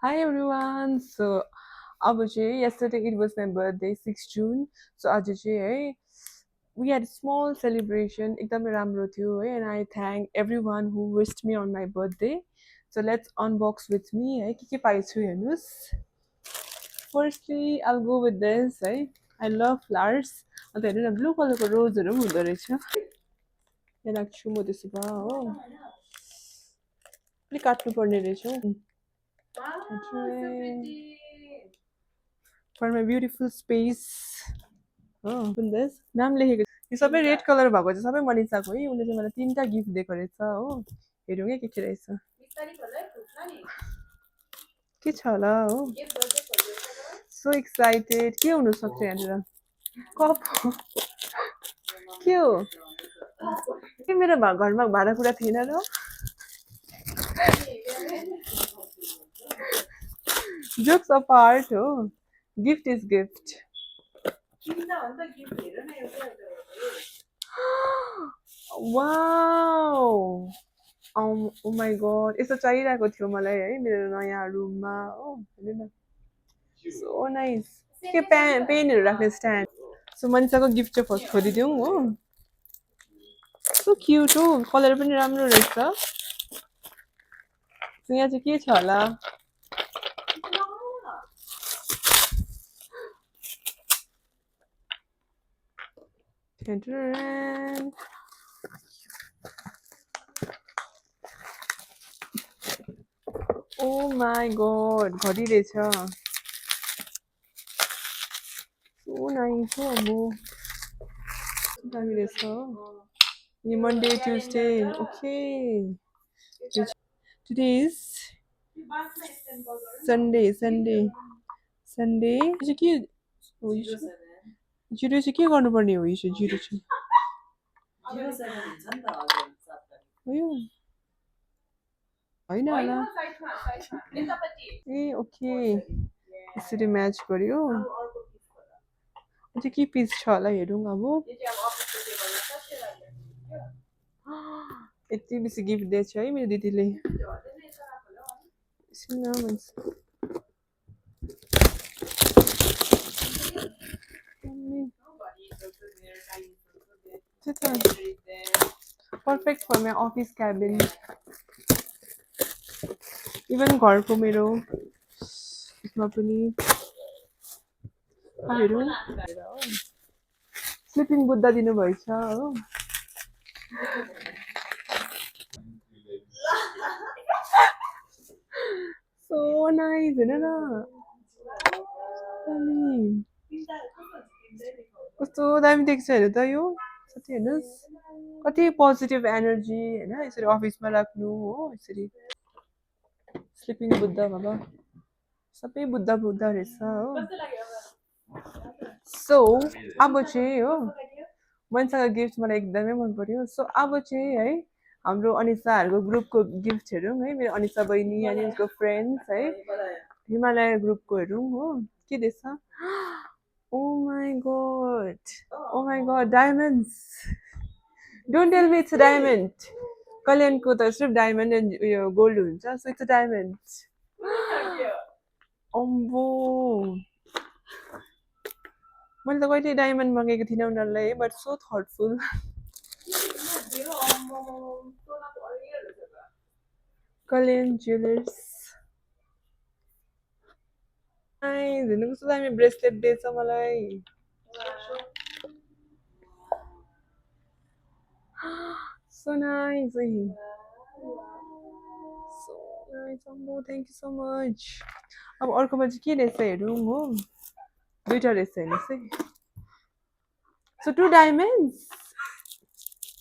Hi everyone. So अब चाहिँ yesterday it was my birthday 6 June. So आज चाहिँ है we had a small celebration एकदमै राम्रो थियो है and I thank everyone who wished me on my birthday. So let's unbox with me है के पाइछु हेर्नुस्. Firstly I'll go with this है. I love flowers. अन्त हेर्नु न ब्लू कलरको रोजहरू पनि हुँदो रहेछ. यहाँ राख्छु म त्यसो भए हो. अलिक काट्नु पर्ने रहेछ हौ. For my beautiful space. Oh, open this. नाम लेखेको यो सबै रेड कलर भएको चाहिँ सबै मनिषाको है उसले चाहिँ मलाई तीनटा गिफ्ट दिएको रहेछ हो हेरौँ है के रहेछ के छ होला हो सो एक्साइटेड के हुन सक्छ यहाँनिर कप के हो मेरो घरमा भाँडाकुँडा थिएन र जोक्स अपार्ट हो gift is gift wow oh my god यस्तो चाहिरहेको थियो मलाई है मेरो नयाँ रुममा हो हेर्नु न सो नाइस के पेनहरू राख्ने स्ट्यान्ड सो मनिषाको गिफ्ट चाहिँ फर्स्ट खोलिदिउँ हो सो क्युट हो कलर पनि राम्रो रहेछ सो यहाँ चाहिँ के छ होला ओ माई गॉड घडी रहेछ सो नाइस हो अब दामी रहेछ हो यो Monday Tuesday okay today is Sunday चाहिँ के हो जिरो चाहिँ के गर्नुपर्ने हो यो जिरो चाहिँ होइन होला ए ओके यसरी म्याच गर्यो अझै के पिस छ होला हेरौँ अब यति बेसी गिफ्ट दिएछ है मेरो दिदीले perfect for my office cabin even घरको मेरो उसमा पनि हेरौँ स्लिपिङ बुद्ध दिनुभएछ हो सो नाइस हेर न कस्तो दामी देख्छ हेर त यो साथी हेर्नुहोस् कति पोजिटिभ एनर्जी होइन यसरी अफिसमा राख्नु हो यसरी स्लिपिङ बुद्ध बाबा सबै बुद्ध बुद्ध रहेछ हो सो अब चाहिँ हो मनिषाको गिफ्ट मलाई एकदमै मन पर्यो सो अब चाहिँ है हाम्रो अनिसाहरूको ग्रुपको गिफ्ट हेरौँ है मेरो अनिसा बहिनी अनि उसको फ्रेन्ड्स है हिमालय ग्रुपको हेरौँ हो के दिएछ oh my God diamonds don't tell me it's diamond कल्याणको त सिर्फ डायमन्ड एन्ड उयो गोल्ड हुन्छ सो इट्स डायमन्ड अम्बो मैले त कहिले डायमन्ड मगेको थिइनँ उनीहरूलाई but so thoughtful Kalyan jewellers हेर्नु कस्तो दामी ब्रेसलेट दिएछ मलाई so nice so nice अम्बो थ्याङ्क यू सो मच अब अर्कोमा चाहिँ के रहेछ हेरौँ हो दुईवटा रहेछ हेर्नुहोस् है सो 2 डायमन्ड्स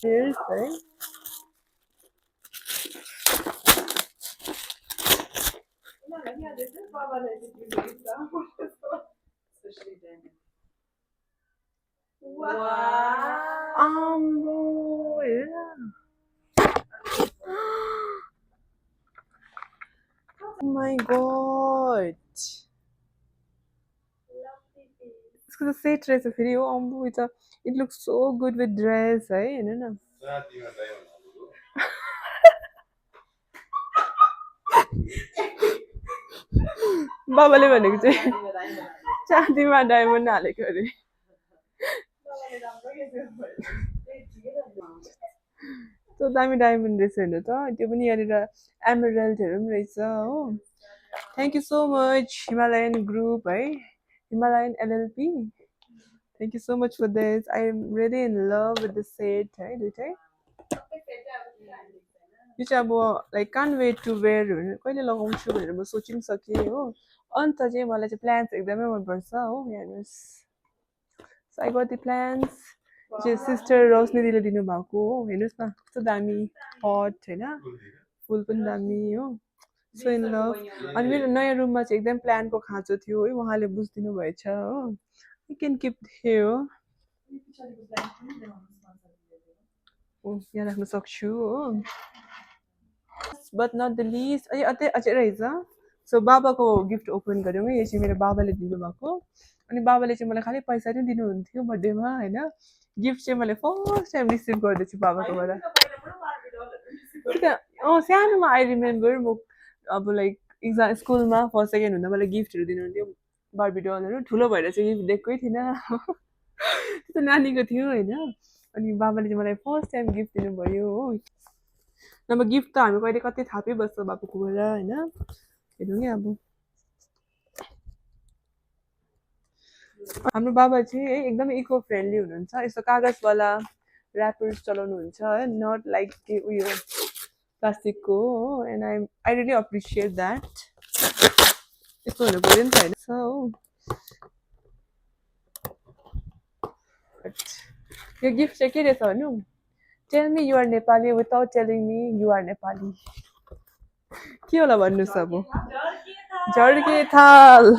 हेयर्स है अम्बो हेर न Oh my god. इसको त सेट रहेछ फेरि हो अम्बो it looks so good with dress है हेर्नु न बाबाले भनेको चाहिँ चाँदीमा डायमन्ड हालेको अरे त्यो दामी डायमन्ड रहेछ हेर्नु त त्यो पनि यहाँनिर एमरल्डहरू पनि रहेछ हो thank you so much Himalayan group है Himalayan LLP thank you so much for this I am really in love with the set है दुइटै यो चाहिँ अब like can't wait to wear भनेर कहिले लगाउँछु भनेर म सोचि पनि सकेँ हो अन्त चाहिँ मलाई चाहिँ प्लान्ट्स एकदमै मनपर्छ हो हेर्नुहोस् so I got the plants चाहिँ सिस्टर रोशनी दिदीले दिनुभएको हो हेर्नुहोस् न कस्तो दामी पट होइन फुल पनि दामी हो सो इन लभ अनि मेरो नयाँ रुममा चाहिँ एकदम प्लान्टको खाँचो थियो है उहाँले बुझिदिनु भएछ हो यु क्यान किप हियर हो यहाँ राख्न सक्छु हो बट नट द लिस्ट अझै रहेछ सो बाबाको गिफ्ट ओपन गऱ्यौँ है यो चाहिँ मेरो बाबाले दिनुभएको अनि बाबाले चाहिँ मलाई खालि पैसा नै दिनुहुन्थ्यो बर्थडेमा होइन गिफ्ट चाहिँ मैले फर्स्ट टाइम रिसिभ गर्दैछु बाबाकोबाट सानोमा आई रिमेम्बर म अब लाइक एक्जाम स्कुलमा फर्स्ट सेकेन्ड हुँदा मलाई गिफ्टहरू दिनुहुन्थ्यो बार्बी डलहरू ठुलो भएर चाहिँ गिफ्ट दिएकै थिइनँ त्यो त नानीको थियो होइन अनि बाबाले चाहिँ मलाई फर्स्ट टाइम गिफ्ट दिनुभयो हो नभए गिफ्ट त हामी कहिले कतै थापिबस्छ बाबाकोबाट होइन हेरौँ नि अब हाम्रो बाबा चाहिँ है एकदमै इको फ्रेन्डली हुनुहुन्छ यस्तो कागजवाला ऱ्यापर्स चलाउनुहुन्छ है नट लाइक के उयो प्लास्टिकको हो and I really appreciate that यस्तो हुनु पऱ्यो नि त होइन हो यो गिफ्ट चाहिँ के रहेछ भन्नु tell me you're Nepali without telling me you're Nepali के होला भन्नुहोस् अब झर्के थाल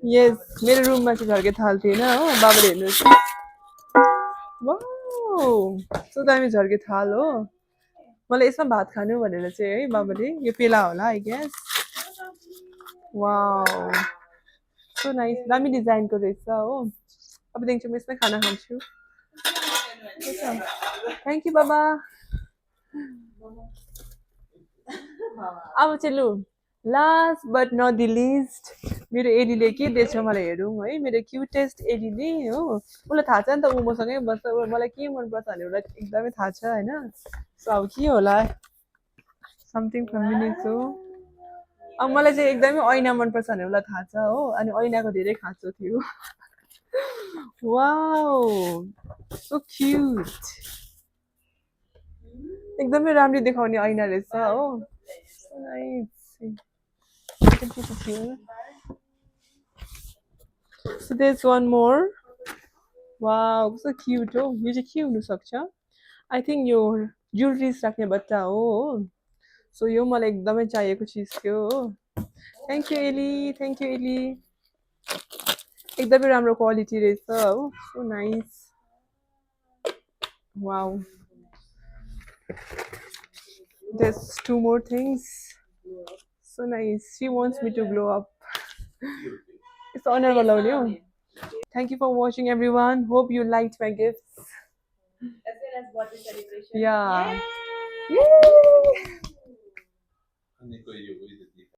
यस मेरो रुममा चाहिँ झर्के थाल थिएन हो बाबाले हेर्नुहोस् वाउ कस्तो दामी झर्के थाल हो मलाई यसमा भात खानु भनेर चाहिँ है बाबाले यो पेला होला I guess wow so nice दामी डिजाइनको रहेछ हो अबदेखि चाहिँ म यसमै खाना खान्छु थ्याङ्क यू बाबा अब चाहिँ लु last but not the least मेरो एलीले के दिएछ मलाई हेरौँ है मेरो क्युटेस्ट एलीले हो उसलाई थाहा छ नि त ऊ मसँगै बस्छ मलाई के मनपर्छ भने उसलाई एकदमै थाहा छ होइन सो अब के होला समथिङ फेमिनिस्ट हो अब मलाई चाहिँ एकदमै ऐना मनपर्छ भने उसलाई थाहा छ हो अनि ऐनाको धेरै खाँचो थियो वाउ सो क्युट एकदमै राम्रो देखाउने ऐना रहेछ हो so nice So there's one more. Wow, so cute हो यो चाहिँ के हुनसक्छ आई थिङ्क यो ज्वेलरिज राख्ने बच्चा हो सो यो मलाई एकदमै चाहिएको चिज थियो हो थ्याङ्क यू एली थ्याङ्क यू एली एकदमै राम्रो क्वालिटी रहेछ हो so nice wow there's two more things so nice she wants me to glow up it's honorable lovely oh thank you for watching everyone hope you liked my gifts as well as birthday celebration yeah Yay! Yay!